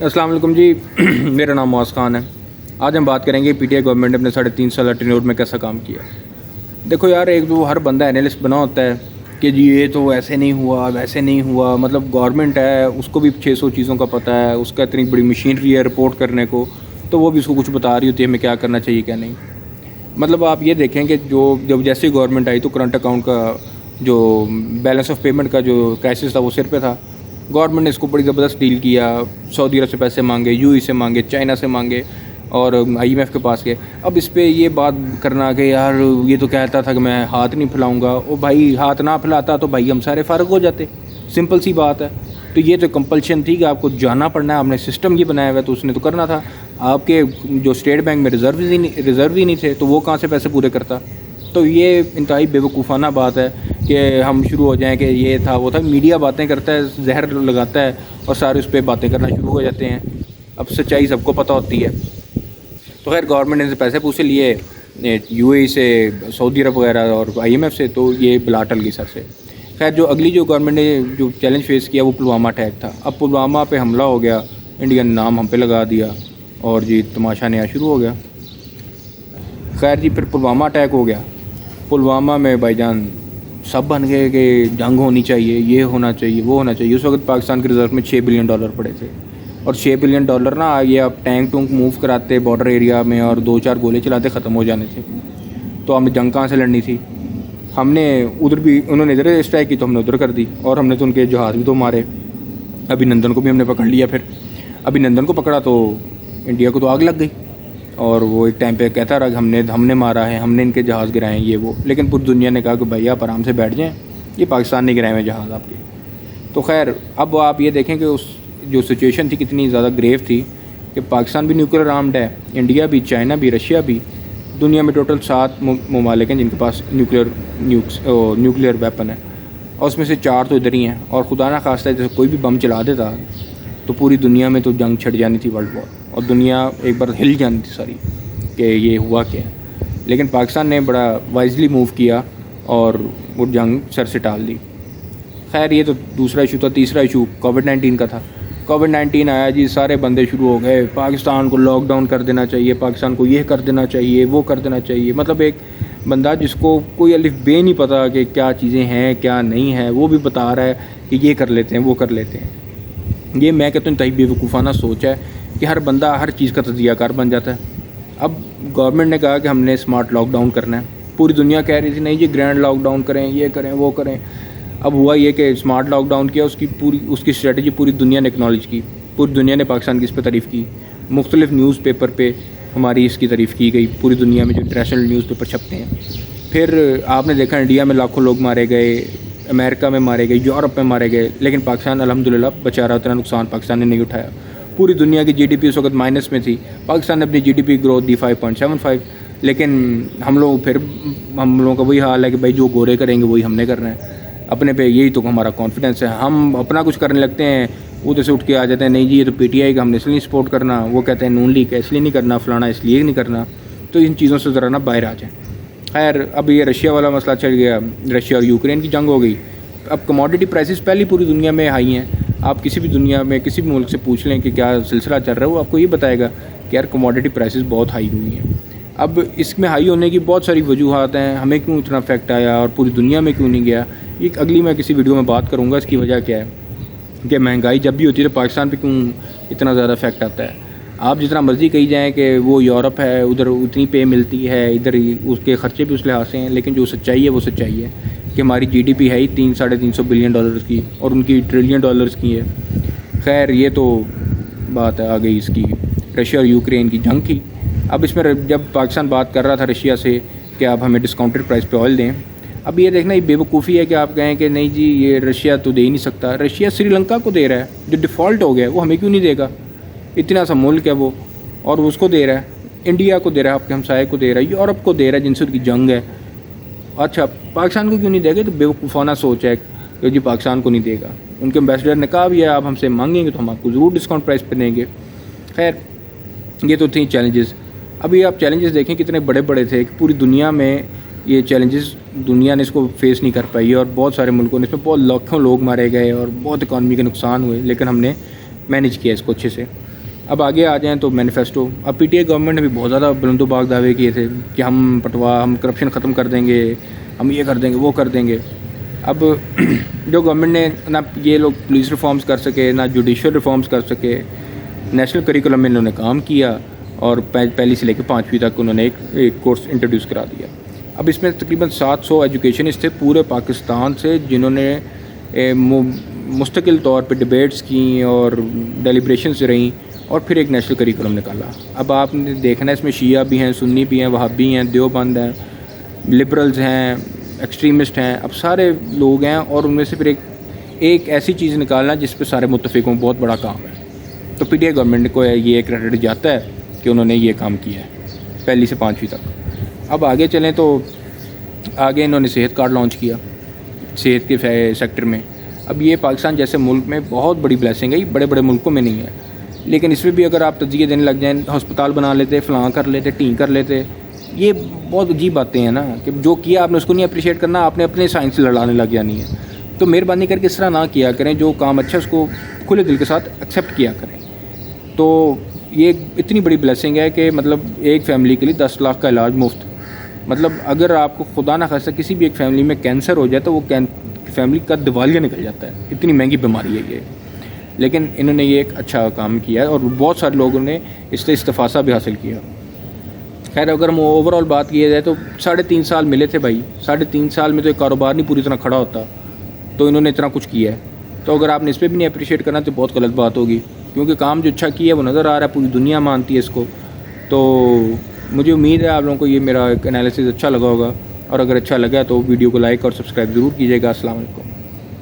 अस्सलाम वालेकुम जी। मेरा नाम मुआज़ ख़ान है। आज हम बात करेंगे पी टी आई गवर्नमेंट ने अपने 3.5 साल टेन्योर में कैसा काम किया। देखो यार, एक तो हर बंदा एनालिस्ट बना होता है कि जी ये तो ऐसे नहीं हुआ वैसे नहीं हुआ। मतलब गवर्नमेंट है, उसको भी 600 चीज़ों का पता है, उसका इतनी बड़ी मशीनरी है रिपोर्ट करने को, तो वो भी उसको कुछ बता रही होती है हमें क्या करना चाहिए क्या नहीं। मतलब आप ये देखें कि जब जैसे गवर्नमेंट आई तो करंट अकाउंट का जो बैलेंस ऑफ पेमेंट का जो क्राइसिस था वो सिर पे था। गवर्नमेंट ने इसको बड़ी ज़बरदस्त डील किया। सऊदी अरब से पैसे मांगे, यूएई से मांगे, चाइना से मांगे और आईएमएफ के पास गए। अब इस पे ये बात करना कि यार ये तो कहता था कि मैं हाथ नहीं फैलाऊंगा, ओ भाई हाथ ना फैलाता तो भाई हम सारे फ़ारग हो जाते। सिंपल सी बात है। तो ये तो कंपल्शन थी कि आपको जाना पड़ना है, आपने सिस्टम ये बनाया हुआ है तो उसने तो करना था। आपके जो स्टेट बैंक में रिज़र्व ही नहीं थे तो वो कहाँ से पैसे पूरे करता। तो ये इंतहाई बेवकूफ़ाना बात है कि हम शुरू हो जाएं कि ये था वो था। मीडिया बातें करता है, जहर लगाता है और सारे उस पर बातें करना शुरू हो जाते हैं। अब सच्चाई सबको पता होती है। तो खैर गवर्नमेंट ने पैसे पूछे लिए यूएई से, सऊदी अरब वगैरह और आईएमएफ से, तो ये बला टल गई सर से। खैर जो अगली जो गवर्नमेंट ने जो चैलेंज फेस किया वो पुलवामा अटैक था। अब पुलवामा पे हमला हो गया, इंडियन नाम हम पे लगा दिया और जी तमाशा नया शुरू हो गया। खैर जी फिर पुलवामा अटैक हो गया। पुलवामा में भाईजान सब बन गए कि जंग होनी चाहिए, ये होना चाहिए, वो होना चाहिए। उस वक्त पाकिस्तान के रिजर्व में $6 बिलियन पड़े थे और $6 बिलियन ना, ये आप टैंक टूंक मूव कराते बॉर्डर एरिया में और 2-4 गोले चलाते ख़त्म हो जाने थे। तो हमने जंग कहाँ से लड़नी थी। हमने उधर भी, उन्होंने इधर स्ट्राइक की तो हमने उधर कर दी और हमने तो उनके जहाज़ भी तो मारे। अभिनंदन को भी हमने पकड़ लिया। फिर अभिनंदन को पकड़ा तो इंडिया को तो आग लग गई और वो एक टाइम पे कहता रहा कि हमने मारा है, हमने इनके जहाज़ गिराए हैं, ये वो। लेकिन पूरी दुनिया ने कहा कि भाई आप आराम से बैठ जाएं, ये पाकिस्तान ने गिराए हुए जहाज़ आपके। तो खैर अब आप ये देखें कि उस जो सिचुएशन थी कितनी ज़्यादा ग्रेव थी कि पाकिस्तान भी न्यूक्लियर आर्म्ड है, इंडिया भी, चाइना भी, रशिया भी। दुनिया में टोटल 7 ममालिक हैं जिनके पास न्यूक्लियर वेपन है और उसमें से 4 तो इधर ही हैं। और खुदा ना खास्ता जैसे कोई भी बम चला देता तो पूरी दुनिया में तो जंग छिड़ जानी थी, वर्ल्ड वॉर, और दुनिया एक बार हिल जानी थी सारी कि ये हुआ क्या। लेकिन पाकिस्तान ने बड़ा वाइजली मूव किया और वो जंग सर से टाल दी। खैर ये तो दूसरा इशू था। तीसरा इशू कोविड-19 का था। कोविड-19 आया जी, सारे बंदे शुरू हो गए पाकिस्तान को लॉकडाउन कर देना चाहिए, पाकिस्तान को ये कर देना चाहिए, वो कर देना चाहिए। मतलब एक बंदा जिसको कोई अलिफ बे नहीं पता कि क्या चीज़ें हैं क्या नहीं है, वो भी बता रहा है कि ये कर लेते हैं वो कर लेते हैं। ये मैं कहता हूँ इंतहाई बेवकूफ़ाना सोच है कि हर बंदा हर चीज़ का तजियाकार बन जाता है। अब गवर्नमेंट ने कहा कि हमने स्मार्ट लॉकडाउन करना है। पूरी दुनिया कह रही थी नहीं जी ग्रैंड लॉकडाउन करें, ये करें वो करें। अब हुआ ये कि स्मार्ट लॉकडाउन किया, उसकी स्ट्रेटजी पूरी दुनिया ने एक्नॉलेज की। पूरी दुनिया ने पाकिस्तान की इस पर तारीफ़ की। मुख्तलिफ न्यूज़पेपर पे हमारी इसकी तारीफ़ की गई, पूरी दुनिया में जो इंटरनेशनल न्यूज़पेपर छपते हैं। फिर आपने देखा इंडिया में लाखों लोग मारे गए, अमेरिका में मारे गए, यूरोप में मारे गए, लेकिन पाकिस्तान अल्हम्दुलिल्लाह बचा रहा। उतना नुकसान पाकिस्तान ने नहीं उठाया। पूरी दुनिया की जीडीपी उस वक्त माइनस में थी, पाकिस्तान ने अपनी जीडीपी ग्रोथ दी 5.75। लेकिन हम लोगों का वही हाल है कि भाई जो गोरे करेंगे वही हमने करना है। अपने पे यही तो हमारा कॉन्फिडेंस है। हम अपना कुछ करने लगते हैं, उधर से उठ के आ जाते हैं नहीं जी ये तो पीटीआई का हमने इसलिए नहीं सपोर्ट करना, वो कहते हैं नून लीग का इसलिए नहीं करना, फलाना इसलिए नहीं करना। तो इन चीज़ों से ज़रा ना बाहर आ जाए। खैर अब ये रशिया वाला मसला चल गया, रशिया और यूक्रेन की जंग हो गई। अब कमोडिटी प्राइसेस पहले पूरी दुनिया में हाई हैं। आप किसी भी दुनिया में किसी भी मुल्क से पूछ लें कि क्या सिलसिला चल रहा है, वो आपको ये बताएगा कि यार कमोडिटी प्राइसेस बहुत हाई हुई हैं। अब इसमें हाई होने की बहुत सारी वजूहत हैं, हमें क्यों इतना इफेक्ट आया और पूरी दुनिया में क्यों नहीं गया, एक अगली मैं किसी वीडियो में बात करूँगा। इसकी वजह क्या है कि महंगाई जब भी होती है तो पाकिस्तान पे क्यों इतना ज़्यादा इफेक्ट आता है। आप जितना मर्ज़ी कही जाएँ कि वो यूरोप है उधर उतनी पे मिलती है, इधर उसके ख़र्चे भी उस लिहाज से हैं, लेकिन जो सच्चाई है वो सच्चाई है कि हमारी जीडीपी है ही 300-350 बिलियन डॉलर्स की और उनकी ट्रिलियन डॉलर्स की है। खैर ये तो बात आ गई इसकी रशिया और यूक्रेन की जंग की। अब इसमें जब पाकिस्तान बात कर रहा था रशिया से कि आप हमें डिस्काउंटेड प्राइस पे ऑयल दें, अब ये देखना ये बेवकूफ़ी है कि आप कहें कि नहीं जी ये रशिया तो दे ही नहीं सकता। रशिया श्रीलंका को दे रहा है, जो डिफ़ॉल्ट हो गया है वो हमें क्यों नहीं देगा। इतना सा मुल्क है वो और उसको दे रहा है, इंडिया को दे रहा है, आपके हमसाये को दे रहा है, यूरोप को दे रहा है जिनसे उनकी जंग है। अच्छा पाकिस्तान को क्यों नहीं देगा। तो बेवकूफ़ाना सोच है कि जी पाकिस्तान को नहीं देगा। उनके एम्बेसडर ने कहा भी है आप हमसे मांगेंगे तो हम आपको ज़रूर डिस्काउंट प्राइस पे देंगे। खैर ये तो थी चैलेंजेस। अभी आप चैलेंजेस देखें कितने बड़े बड़े थे कि पूरी दुनिया में ये चैलेंजेस दुनिया ने इसको फेस नहीं कर पाई और बहुत सारे मुल्कों ने, इसमें बहुत लाखों लोग मारे गए और बहुत इकॉनमी के नुकसान हुए, लेकिन हमने मैनेज किया इसको अच्छे से। اب آگے آ جائیں تو مینیفیسٹو. اب پی ٹی آئی گورنمنٹ نے بھی بہت زیادہ بلند و باغ دعوے کیے تھے کہ ہم کرپشن ختم کر دیں گے, ہم یہ کر دیں گے, وہ کر دیں گے. اب جو گورنمنٹ نے نہ یہ لوگ پولیس ریفارمز کر سکے, نہ جوڈیشل ریفارمز کر سکے. نیشنل کریکولم میں انہوں نے کام کیا اور پہلی سے لے کے 5ویں تک انہوں نے ایک کورس انٹروڈیوس کرا دیا. اب اس میں تقریباً 700 ایجوکیشنسٹ تھے پورے پاکستان سے جنہوں نے مستقل طور پہ ڈبیٹس کیں اور ڈیلیبریشنز رہیں اور پھر ایک نیشنل کریکولم نکالا. اب آپ نے دیکھنا ہے اس میں شیعہ بھی ہیں, سنی بھی ہیں, وہابی ہیں, دیوبند ہیں, لبرلز ہیں, ایکسٹریمسٹ ہیں. اب سارے لوگ ہیں اور ان میں سے پھر ایک ایسی چیز نکالنا جس پہ سارے متفق ہوں, بہت بڑا کام ہے. تو پی ٹی آئی گورنمنٹ کو یہ کریڈٹ جاتا ہے کہ انہوں نے یہ کام کیا ہے پہلی سے 5ویں تک. اب آگے چلیں تو آگے انہوں نے صحت کارڈ لانچ کیا صحت کے سیکٹر میں. اب یہ پاکستان جیسے ملک میں بہت بڑی بلیسنگ ہے, یہ بڑے بڑے ملکوں میں نہیں ہے, لیکن اس میں بھی اگر آپ تجزیے دینے لگ جائیں, ہسپتال بنا لیتے, فلاں کر لیتے, ٹیں کر لیتے, یہ بہت عجیب باتیں ہیں نا کہ جو کیا آپ نے اس کو نہیں اپریشیٹ کرنا, آپ نے اپنے سائنس سے لڑانے لگ جانی ہے. تو مہربانی کر کے اس طرح نہ کیا کریں, جو کام اچھا اس کو کھلے دل کے ساتھ ایکسیپٹ کیا کریں. تو یہ اتنی بڑی بلیسنگ ہے کہ مطلب ایک فیملی کے لیے 10 لاکھ کا علاج مفت. مطلب اگر آپ کو خدا نہ خاصہ کسی بھی ایک فیملی میں کینسر ہو جائے تو وہ فیملی کا دیوالیہ نکل جاتا ہے, اتنی مہنگی بیماری ہے یہ. لیکن انہوں نے یہ ایک اچھا کام کیا ہے اور بہت سارے لوگوں نے اس سے استفادہ بھی حاصل کیا. خیر اگر ہم اوور آل بات کیا جائے تو 3.5 سال ملے تھے بھائی. 3.5 سال میں تو ایک کاروبار نہیں پوری طرح کھڑا ہوتا, تو انہوں نے اتنا کچھ کیا ہے. تو اگر آپ نے اس پہ بھی نہیں اپریشیٹ کرنا تو بہت غلط بات ہوگی, کیونکہ کام جو اچھا کیا ہے وہ نظر آ رہا ہے, پوری دنیا مانتی ہے اس کو. تو مجھے امید ہے آپ لوگوں کو یہ میرا ایک انالیسس اچھا لگا ہوگا, اور اگر اچھا لگا تو ویڈیو کو لائک اور سبسکرائب ضرور کیجیے گا. السلام علیکم.